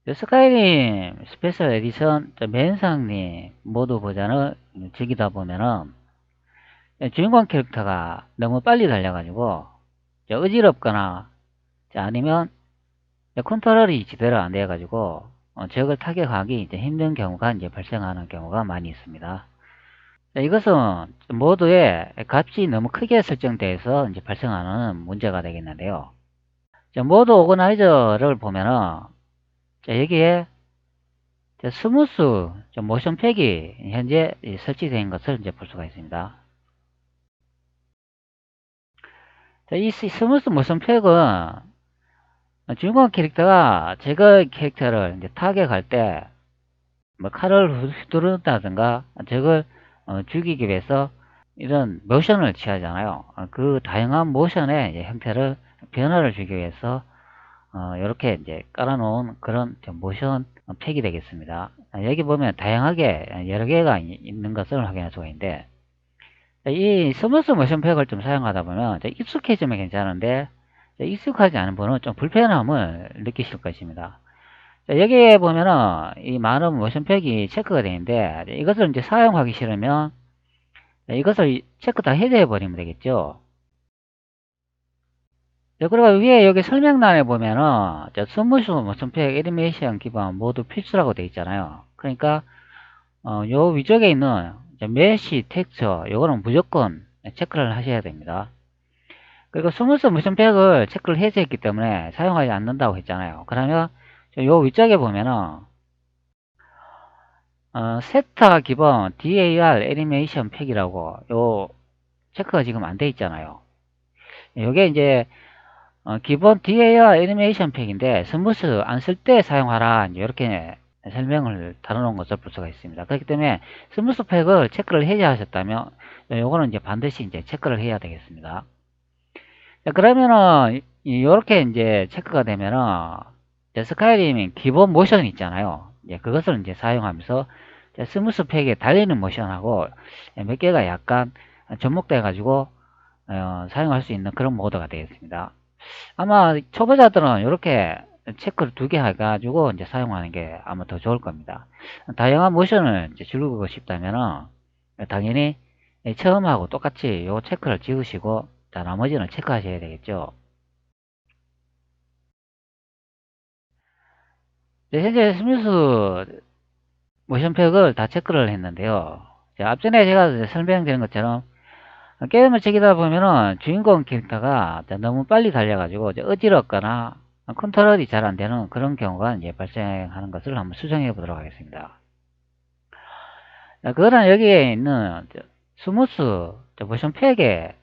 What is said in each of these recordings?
스카이림 스페셜 에디션 맨상님 모드 버전을 즐기다 보면은 주인공 캐릭터가 너무 빨리 달려가지고 어지럽거나 아니면 컨트롤이 제대로 안 돼가지고 적을 타격하기 힘든 경우가 발생하는 경우가 많이 있습니다. 이것은 모드에 값이 너무 크게 설정돼서 발생하는 문제가 되겠는데요. 모드 오거나이저를 보면은 여기에 스무스 모션 팩이 현재 설치된 것을 볼 수가 있습니다. 이 스무스 모션 팩은 주인공 캐릭터가 제거 캐릭터를 타격할 때 뭐 칼을 휘두른다든가 적을 죽이기 위해서 이런 모션을 취하잖아요. 그 다양한 모션의 형태를 변화를 주기 위해서 이렇게 깔아놓은 그런 모션 팩이 되겠습니다. 여기 보면 다양하게 여러 개가 있는 것을 확인할 수가 있는데 이 스무스 모션 팩을 좀 사용하다 보면 익숙해지면 괜찮은데 익숙하지 않은 분은 좀 불편함을 느끼실 것입니다. 여기에 보면은 이 많은 모션 팩이 체크가 되는데 이것을 사용하기 싫으면 이것을 체크 다 해제해 버리면 되겠죠. 그리고 위에 여기 설명란에 보면은 스무스 모션 팩 애니메이션 기반 모두 필수라고 되어 있잖아요. 그러니까 요 위쪽에 있는 메시 텍스처 요거는 무조건 체크를 하셔야 됩니다. 그리고 스무스 모션 팩을 체크를 해제했기 때문에 사용하지 않는다고 했잖아요. 그러면 요 위쪽에 보면은 세타 기본 DAR 애니메이션 팩이라고 요 체크가 지금 안 돼 있잖아요. 요게 이제 기본 DAR 애니메이션 팩인데 스무스 안 쓸 때 사용하라 이렇게 설명을 달아놓은 것을 볼 수가 있습니다. 그렇기 때문에 스무스 팩을 체크를 해제하셨다면 요거는 이제 반드시 체크를 해야 되겠습니다. 자, 그러면은 이렇게 체크가 되면은 스카이림 기본 모션 있잖아요. 그것을 사용하면서 스무스 팩에 달리는 모션하고 몇 개가 약간 접목돼 가지고 사용할 수 있는 그런 모드가 되겠습니다. 아마 초보자들은 이렇게 체크를 두 개 해가지고 사용하는 게 아마 더 좋을 겁니다. 다양한 모션을 즐기고 싶다면은 당연히 처음하고 똑같이 요 체크를 지우시고 자, 나머지는 체크하셔야 되겠죠. 현재 스무스 모션팩을 다 체크를 했는데요. 자, 앞전에 제가 설명드린 것처럼 게임을 즐기다 보면은 주인공 캐릭터가 너무 빨리 달려가지고 어지럽거나 컨트롤이 잘 안되는 그런 경우가 발생하는 것을 한번 수정해 보도록 하겠습니다. 그거는 여기에 있는 스무스 모션팩의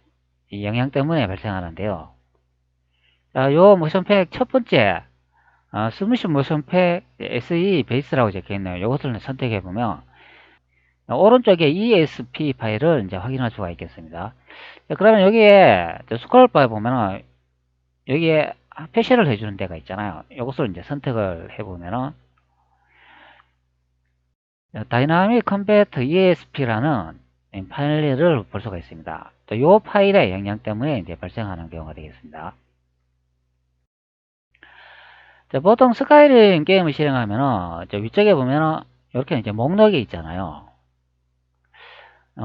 영향 때문에 발생하는데요. 자, 요 모션팩 첫 번째 스무스 모션팩 SE 베이스라고 적혀있네요. 이것을 선택해 보면 오른쪽에 ESP 파일을 확인할 수가 있겠습니다. 자, 그러면 여기에 스크롤바에 보면은 여기에 표시를 해주는 데가 있잖아요. 이것을 선택을 해보면은 다이나믹 컨베터 ESP라는 파일을 볼 수가 있습니다. 또 이 파일의 영향 때문에 발생하는 경우가 되겠습니다. 자, 보통 스카이림 게임을 실행하면은 위쪽에 보면은 이렇게 목록이 있잖아요.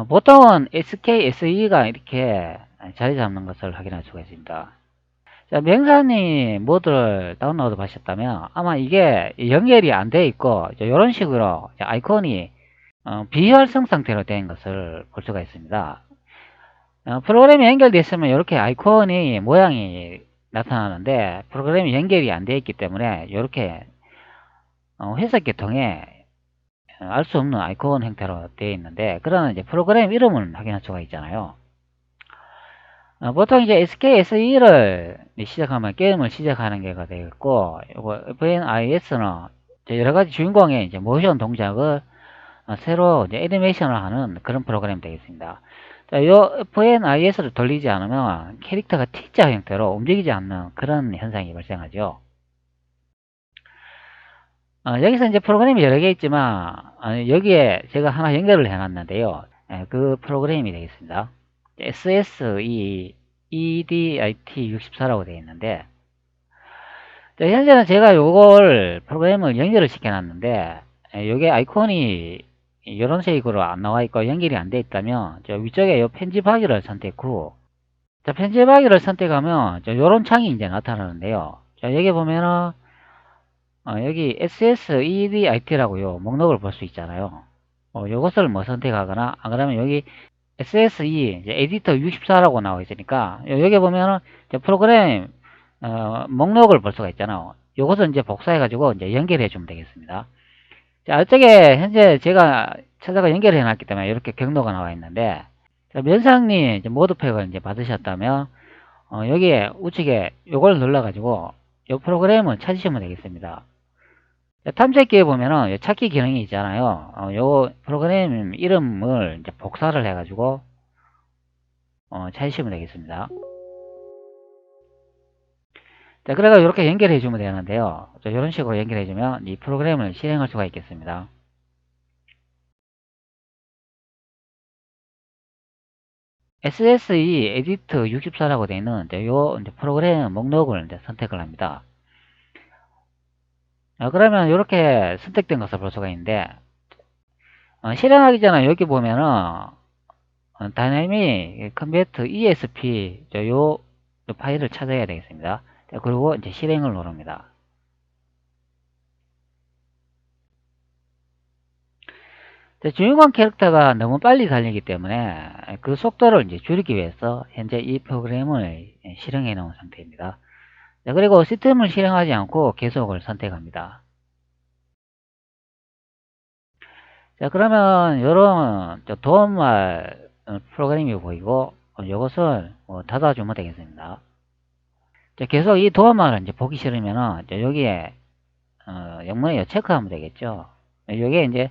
보통은 SKSE가 이렇게 자리 잡는 것을 확인할 수가 있습니다. 자, 명사님 모드를 다운로드 하셨다면 아마 이게 연결이 안 돼 있고 이런 식으로 아이콘이 비활성 상태로 된 것을 볼 수가 있습니다. 프로그램이 연결되어 있으면 이렇게 아이콘이 모양이 나타나는데 프로그램이 연결이 안 되어 있기 때문에 이렇게 해석 계통에 알 수 없는 아이콘 형태로 되어 있는데 그러나 이제 프로그램 이름을 확인할 수가 있잖아요. 보통 이제 SKSE를 시작하면 게임을 시작하는 게가 되겠고, 이거 FNIS는 여러 가지 주인공의 이제 모션 동작을 새로 이제 애니메이션을 하는 그런 프로그램이 되겠습니다. 자, 요 FNIS를 돌리지 않으면 캐릭터가 T자 형태로 움직이지 않는 그런 현상이 발생하죠. 여기서 이제 프로그램이 여러 개 있지만, 여기에 제가 하나 연결을 해놨는데요. 그 프로그램이 되겠습니다. SSE EDIT64라고 되어 있는데, 자, 현재는 제가 요걸 프로그램을 연결을 시켜 놨는데, 요게 아이콘이 이런 식으로 안 나와 있고 연결이 안 돼 있다면, 저 위쪽에 요 편집하기를 선택 후, 자, 편집하기를 선택하면, 요런 창이 이제 나타나는데요. 자, 여기 보면은, 여기 SSEDIT라고 요 목록을 볼 수 있잖아요. 요것을 뭐 선택하거나, 안 그러면 여기 SSE, 이제 에디터 64라고 나와 있으니까, 여기 보면은, 이제 프로그램, 목록을 볼 수가 있잖아요. 요것을 이제 복사해가지고 이제 연결해 주면 되겠습니다. 자, 이쪽에 현재 제가 찾아가 연결해 놨기 때문에 이렇게 경로가 나와 있는데, 자, 면상님 이제 모드팩을 이제 받으셨다면, 여기에 우측에 요걸 눌러가지고, 요 프로그램을 찾으시면 되겠습니다. 탐색기에 보면은 찾기 기능이 있잖아요. 요 프로그램 이름을 이제 복사를 해가지고 찾으시면 되겠습니다. 자, 그래가 이렇게 연결해 주면 되는데요. 자, 이런 식으로 연결해 주면 이 프로그램을 실행할 수가 있겠습니다. SSE 에디트 64라고 되어 있는 요 프로그램 목록을 이제 선택을 합니다. 그러면 이렇게 선택된 것을 볼 수가 있는데, 실행하기 전에 여기 보면은 다이내믹 컨버트 ESP 요 파일을 찾아야 되겠습니다. 자, 그리고 이제 실행을 누릅니다. 자, 주인공 캐릭터가 너무 빨리 달리기 때문에 그 속도를 이제 줄이기 위해서 현재 이 프로그램을 실행해 놓은 상태입니다. 자, 그리고 시스템을 실행하지 않고 계속을 선택합니다. 자, 그러면 이런 도움말 프로그램이 보이고 이것을 닫아주면 되겠습니다. 자, 계속 이 도움말을 이제 보기 싫으면은 여기에 영문에 체크하면 되겠죠. 이게 이제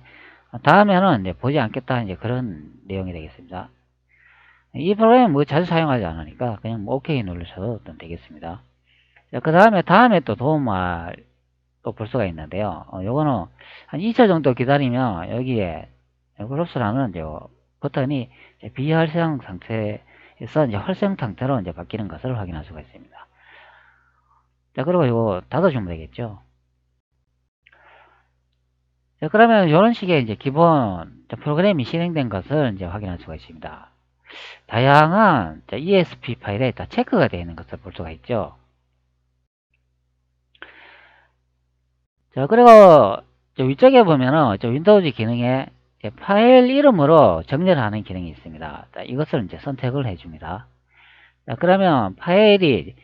다음에는 이제 보지 않겠다 이제 그런 내용이 되겠습니다. 이 프로그램 뭐 자주 사용하지 않으니까 그냥 뭐 OK 누르셔도 되겠습니다. 자, 그 다음에 또 도움말 또 볼 수가 있는데요. 요거는 한 2초 정도 기다리면 여기에 그룹스라는 이제 버튼이 이제 비활성 상태에서 이제 활성 상태로 이제 바뀌는 것을 확인할 수가 있습니다. 자, 그리고 이거 닫아주면 되겠죠. 자, 그러면 이런 식의 이제 기본 프로그램이 실행된 것을 이제 확인할 수가 있습니다. 다양한 ESP 파일에 다 체크가 되어 있는 것을 볼 수가 있죠. 자, 그리고 위쪽에 보면은 윈도우즈 기능에 파일 이름으로 정렬하는 기능이 있습니다. 자, 이것을 이제 선택을 해줍니다. 자, 그러면 파일이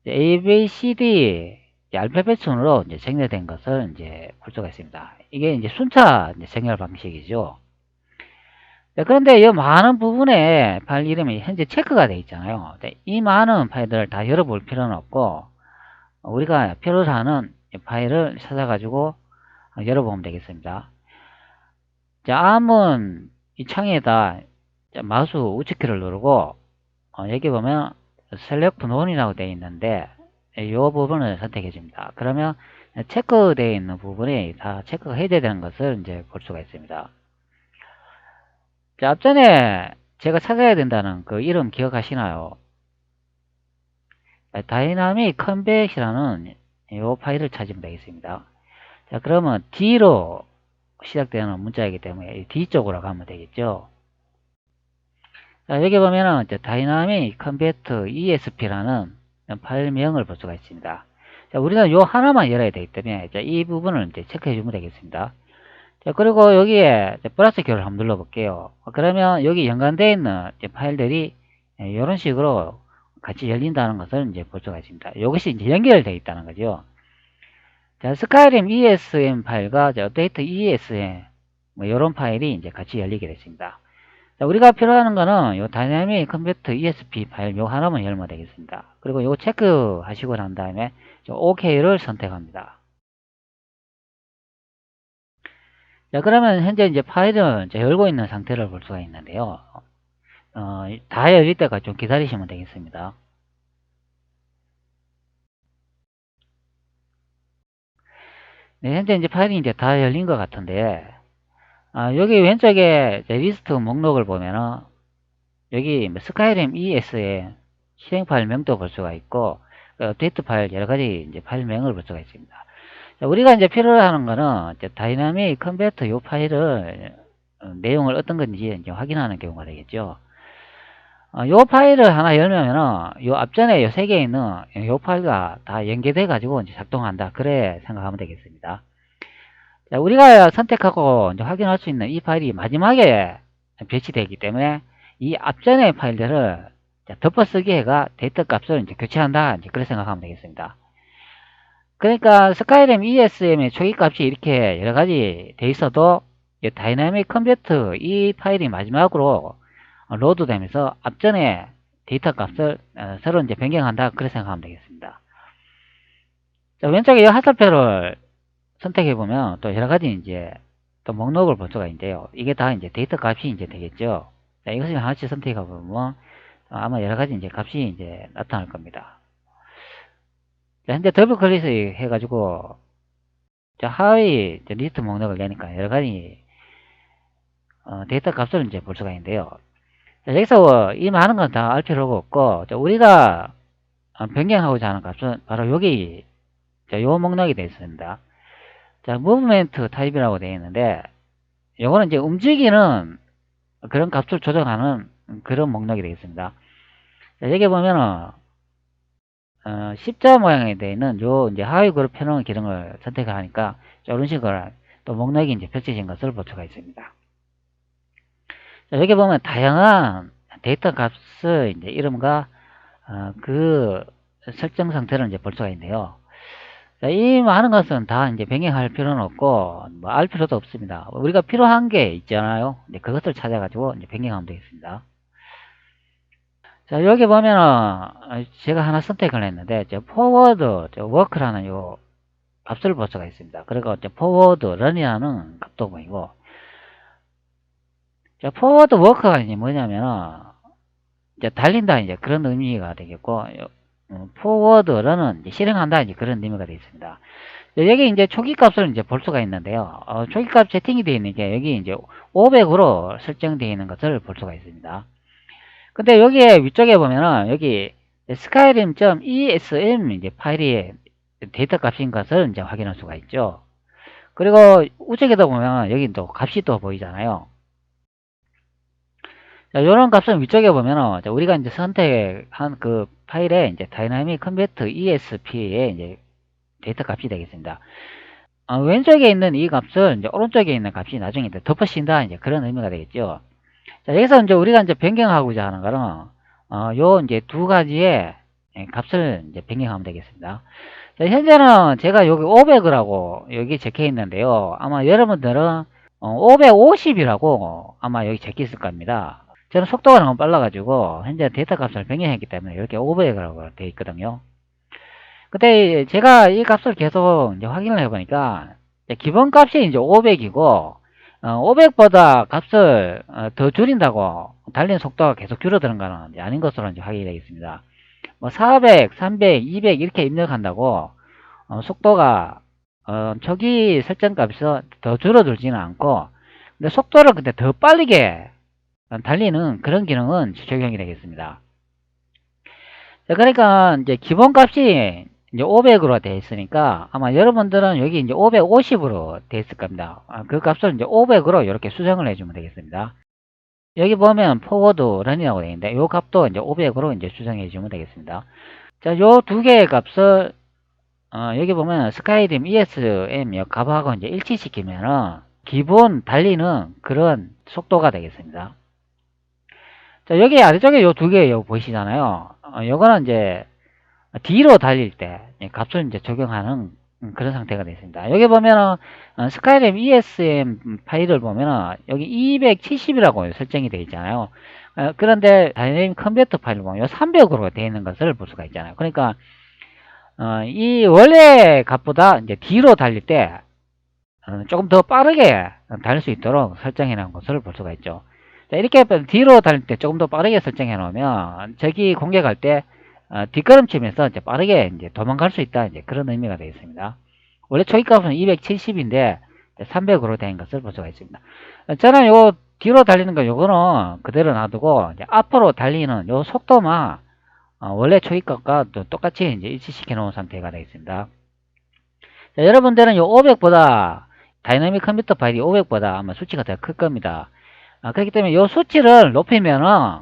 ABCD 알파벳 순으로 이제 정렬된 것을 이제 볼 수가 있습니다. 이게 이제 순차 정렬 방식이죠. 자, 그런데 이 많은 부분에 파일 이름이 현재 체크가 되어 있잖아요. 이 많은 파일들을 다 열어볼 필요는 없고, 우리가 필요로 하는 파일을 찾아가지고 열어보면 되겠습니다. 자, 암은 이 창에다 마우스 우측키를 누르고, 여기 보면 셀렉트 논이라고 되어 있는데, 이 부분을 선택해 줍니다. 그러면 체크되어 있는 부분이 다 체크가 해제되는 것을 이제 볼 수가 있습니다. 자, 앞전에 제가 찾아야 된다는 그 이름 기억하시나요? 다이나믹 컨벡이라는 이 파일을 찾으면 되겠습니다. 자, 그러면 D로 시작되는 문자이기 때문에 D 쪽으로 가면 되겠죠. 자, 여기 보면은 다이나믹 컨버트 ESP라는 파일명을 볼 수가 있습니다. 자, 우리는 요 하나만 열어야 되기 때문에 이 부분을 이제 체크해 주면 되겠습니다. 자, 그리고 여기에 플러스 키를 한번 눌러 볼게요. 그러면 여기 연관되어 있는 파일들이 이런 식으로 같이 열린다는 것을 이제 볼 수가 있습니다. 이것이 이제 연결되어 있다는 거죠. 자, 스카이림 ESM 파일과 업데이트 ESM 뭐 이런 파일이 이제 같이 열리게 됐습니다. 자, 우리가 필요한 거는 요 다이내믹 컨버트 ESP 파일 요 하나만 열면 되겠습니다. 그리고 요 체크 하시고 난 다음에 OK를 선택합니다. 자, 그러면 현재 이제 파일은 이제 열고 있는 상태를 볼 수가 있는데요. 다 열릴 때까지 좀 기다리시면 되겠습니다. 네, 현재 이제 파일이 이제 다 열린 것 같은데, 여기 왼쪽에 리스트 목록을 보면은, 여기 스카이림 ES의 실행 파일 명도 볼 수가 있고, 업데이트 파일 여러 가지 이제 파일명을 볼 수가 있습니다. 자, 우리가 이제 필요로 하는 거는 이제 다이나믹 컨버터 요 파일을 내용을 어떤 건지 이제 확인하는 경우가 되겠죠. 요 파일을 하나 열면은 요 앞전에 요 세 개 있는 요 파일과 다 연계돼 가지고 이제 작동한다. 그래 생각하면 되겠습니다. 자, 우리가 선택하고 이제 확인할 수 있는 이 파일이 마지막에 배치되기 때문에 이 앞전의 파일들을 덮어쓰기 해가 데이터 값을 이제 교체한다. 이제 그렇게 생각하면 되겠습니다. 그러니까 스카이램 ESM의 초기 값이 이렇게 여러 가지 돼 있어도 다이나믹 컨버터 이 파일이 마지막으로 로드 되면서 앞전에 데이터 값을 새로 이제 변경한다. 그렇게 생각하면 되겠습니다. 자, 왼쪽에 이 화살표를 선택해 보면 또 여러 가지 이제 또 목록을 볼 수가 있는데요. 이게 다 이제 데이터 값이 이제 되겠죠. 자, 이것을 하나씩 선택해 보면 아마 여러 가지 이제 값이 이제 나타날 겁니다. 자, 현재 더블 클릭 해가지고 자, 하위 리스트 목록을 내니까 여러 가지 데이터 값을 이제 볼 수가 있는데요. 자, 여기서 이 많은 건 다 알 필요가 없고 자, 우리가 변경하고자 하는 값은 바로 여기 요 목록이 되어 있습니다. 자, 무브멘트 타입이라고 되어 있는데 요거는 이제 움직이는 그런 값을 조정하는 그런 목록이 되겠습니다. 자, 여기 보면은 십자 모양이 되어 있는 요 이제 하위 그룹 편성 기능을 선택을 하니까 이런 식으로 또 목록이 이제 펼쳐진 것을 볼 수가 있습니다. 자, 여기 보면 다양한 데이터 값의 이제 이름과 그 설정 상태를 이제 볼 수가 있는데요. 자, 이 많은 것은 다 이제 변경할 필요는 없고 뭐 알 필요도 없습니다. 우리가 필요한 게 있잖아요. 이제 그것을 찾아가지고 이제 변경하면 되겠습니다. 자, 여기 보면은 제가 하나 선택을 했는데 포워드 워크라는 요 값을 볼 수가 있습니다. 그리고 포워드 런이라는 값도 보이고 자, 포워드 워크가 이제 뭐냐면 이제 달린다 이제 그런 의미가 되겠고 포워드 런은 이제 실행한다 이제 그런 의미가 되겠습니다. 여기 이제 초기 값을 이제 볼 수가 있는데요. 초기 값 세팅이 되어 있는 게 여기 이제 500으로 설정되어 있는 것을 볼 수가 있습니다. 근데 여기에 위쪽에 보면은 여기 skyrim.esm 이제 파일이 데이터 값인 것을 이제 확인할 수가 있죠. 그리고 우측에도 보면 여기 또 값이 또 보이잖아요. 자, 이런 값은 위쪽에 보면은 우리가 이제 선택한 그 파일에 이제 다이나믹 컨버터 ESP의 이제 데이터 값이 되겠습니다. 왼쪽에 있는 이 값을 이제 오른쪽에 있는 값이 나중에 덮어씌운다 이제 그런 의미가 되겠죠. 자, 여기서 이제 우리가 이제 변경하고자 하는 거는 요 이제 두 가지의 값을 이제 변경하면 되겠습니다. 자, 현재는 제가 여기 500이라고 여기 적혀 있는데요. 아마 여러분들은 550이라고 아마 여기 적혀 있을 겁니다. 저는 속도가 너무 빨라가지고 현재 데이터 값을 변경했기 때문에 이렇게 500이라고 되어 있거든요. 근데 제가 이 값을 계속 이제 확인을 해보니까 기본 값이 이제 500이고 500보다 값을 더 줄인다고 달리는 속도가 계속 줄어드는 거는 아닌 것으로 이제 확인이 되겠습니다. 뭐 400, 300, 200 이렇게 입력한다고 속도가 초기 설정 값에서 더 줄어들지는 않고 근데 속도를 근데 더 빠르게 달리는 그런 기능은 적용이 되겠습니다. 자, 그러니까 이제 기본 값이 이제 500으로 되어 있으니까 아마 여러분들은 여기 이제 550으로 되어 있을 겁니다. 그 값을 이제 500으로 이렇게 수정을 해주면 되겠습니다. 여기 보면 포워드 런이라고 되어 있는데 이 값도 이제 500으로 이제 수정해 주면 되겠습니다. 자, 요 두 개의 값을 여기 보면 스카이림 ESM 값하고 이제 일치시키면은 기본 달리는 그런 속도가 되겠습니다. 자, 여기 아래쪽에 요 두 개 보이시잖아요. 요거는 이제 뒤로 달릴 때 값을 이제 적용하는 그런 상태가 되겠습니다. 여기 보면은 스카이램 ESM 파일을 보면은 여기 270이라고 설정이 되어 있잖아요. 그런데 다이내믹 컨버터 파일을 보면 300으로 되어 있는 것을 볼 수가 있잖아요. 그러니까 이 원래 값보다 이제 뒤로 달릴 때 조금 더 빠르게 달릴 수 있도록 설정해 놓은 것을 볼 수가 있죠. 자, 이렇게 뒤로 달릴 때 조금 더 빠르게 설정해 놓으면 적이 공격할 때 뒷걸음치면서 이제 빠르게 이제 도망갈 수 있다 이제 그런 의미가 되겠습니다. 원래 초기값은 270인데 300으로 된 것을 볼 수가 있습니다. 저는 요 뒤로 달리는 거 요거는 그대로 놔두고 이제 앞으로 달리는 요 속도만 원래 초기값과 또 똑같이 이제 일치시켜 놓은 상태가 되겠습니다. 자, 여러분들은 요 500보다 다이나믹 컴퓨터 파일이 500보다 아마 수치가 더 클 겁니다. 그렇기 때문에 요 수치를 높이면은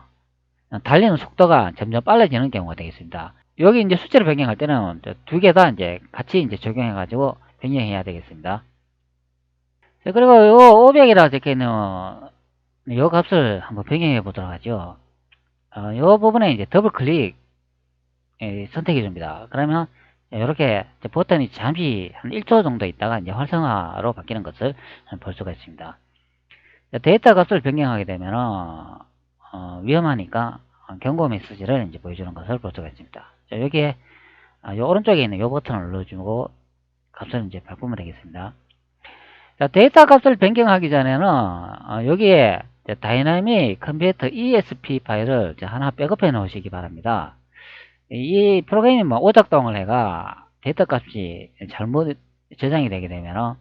달리는 속도가 점점 빨라지는 경우가 되겠습니다. 여기 이제 수치를 변경할 때는 두 개 다 이제 같이 이제 적용해 가지고 변경해야 되겠습니다. 자, 그리고 요 500이라고 적혀 있는 요 값을 한번 변경해 보도록 하죠. 요 부분에 이제 더블 클릭 선택해 줍니다. 그러면 이렇게 버튼이 잠시 한 1초 정도 있다가 이제 활성화로 바뀌는 것을 볼 수가 있습니다. 데이터 값을 변경하게 되면 위험하니까 경고 메시지를 이제 보여주는 것을 볼 수가 있습니다. 자, 여기에 요 오른쪽에 있는 요 버튼을 눌러주고 값을 이제 바꾸면 되겠습니다. 자, 데이터 값을 변경하기 전에는 여기에 다이나믹 컴퓨터 ESP 파일을 하나 백업해 놓으시기 바랍니다. 이 프로그램이 뭐 오작동을 해가 데이터 값이 잘못 저장이 되게 되면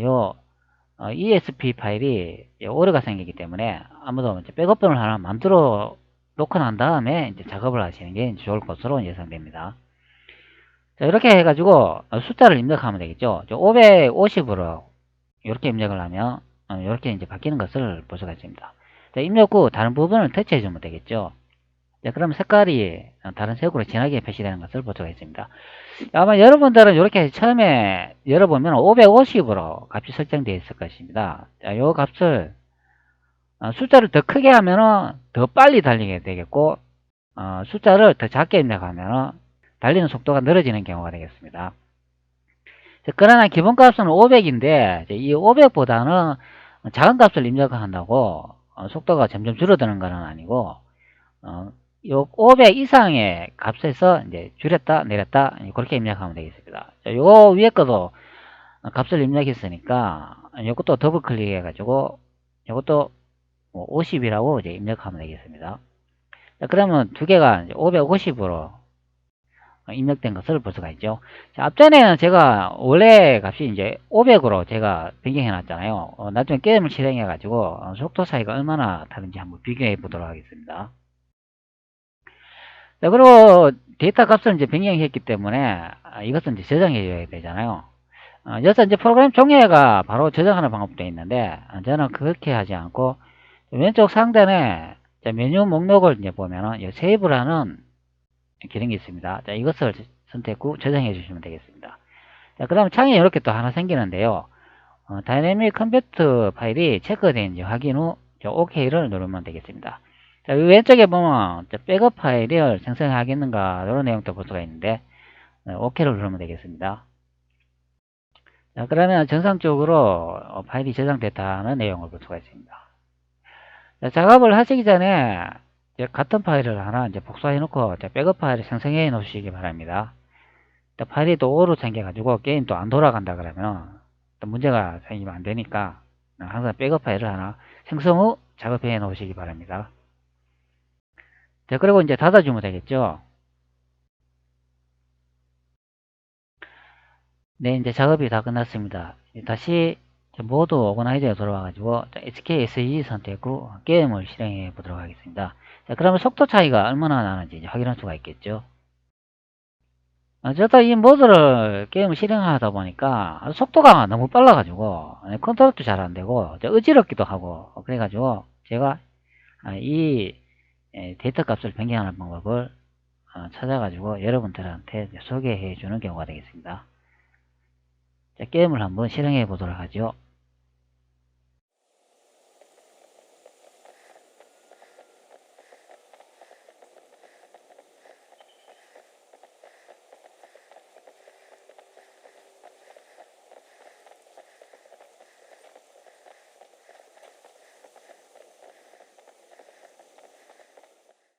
요 ESP 파일이 오류가 생기기 때문에 아무도 백업본을 하나 만들어 놓고 난 다음에 이제 작업을 하시는 게 좋을 것으로 예상됩니다. 자, 이렇게 해가지고 숫자를 입력하면 되겠죠. 550으로 이렇게 입력을 하면 이렇게 이제 바뀌는 것을 볼 수가 있습니다. 자, 입력 후 다른 부분을 터치해 주면 되겠죠. 자, 그러면 색깔이 다른 색으로 진하게 표시되는 것을 볼 수가 있습니다. 아마 여러분들은 이렇게 처음에 열어보면 550으로 값이 설정되어 있을 것입니다. 자, 요 값을 숫자를 더 크게 하면 더 빨리 달리게 되겠고 숫자를 더 작게 입력하면 달리는 속도가 늘어지는 경우가 되겠습니다. 자, 그러나 기본값은 500인데 이 500보다는 작은 값을 입력한다고 속도가 점점 줄어드는 것은 아니고 요 500 이상의 값에서 이제 줄였다 내렸다 그렇게 입력하면 되겠습니다. 자, 요 위에 것도 값을 입력했으니까 요것도 더블 클릭해 가지고 요것도 50이라고 이제 입력하면 되겠습니다. 자, 그러면 두 개가 550으로 입력된 것을 볼 수가 있죠. 자, 앞전에는 제가 원래 값이 이제 500으로 제가 변경해 놨잖아요. 나중에 게임을 실행해 가지고 속도 차이가 얼마나 다른지 한번 비교해 보도록 하겠습니다. 자, 그리고 데이터 값을 이제 변경했기 때문에 이것은 이제 저장해 줘야 되잖아요. 여기서 이제 프로그램 종료가 바로 저장하는 방법도 있는데 저는 그렇게 하지 않고 왼쪽 상단에 메뉴 목록을 이제 보면은 세이브라는 기능이 있습니다. 자, 이것을 선택 후 저장해 주시면 되겠습니다. 자, 그 다음에 창이 이렇게 또 하나 생기는데요. 다이내믹 컴퓨터 파일이 체크되는지 확인 후 OK를 누르면 되겠습니다. 자, 왼쪽에 보면 백업 파일을 생성하겠는가 이런 내용도 볼 수가 있는데 OK를 누르면 되겠습니다. 자, 그러면 정상적으로 파일이 저장됐다는 내용을 볼 수가 있습니다. 자, 작업을 하시기 전에 같은 파일을 하나 이제 복사해 놓고 백업 파일을 생성해 놓으시기 바랍니다. 파일이 또 오류 생겨가지고 게임 또 안 돌아간다 그러면 또 문제가 생기면 안 되니까 항상 백업 파일을 하나 생성 후 작업해 놓으시기 바랍니다. 자, 그리고 이제 닫아주면 되겠죠. 네, 이제 작업이 다 끝났습니다. 다시 모드 오거나이저에 들어와가지고 HKSE 선택 후 게임을 실행해 보도록 하겠습니다. 자, 그러면 속도 차이가 얼마나 나는지 이제 확인할 수가 있겠죠. 저도 이 모드를 게임을 실행하다 보니까 속도가 너무 빨라가지고 컨트롤도 잘 안되고 어지럽기도 하고 그래가지고 제가 이 데이터 값을 변경하는 방법을 찾아가지고 여러분들한테 소개해 주는 경우가 되겠습니다. 자, 게임을 한번 실행해 보도록 하죠.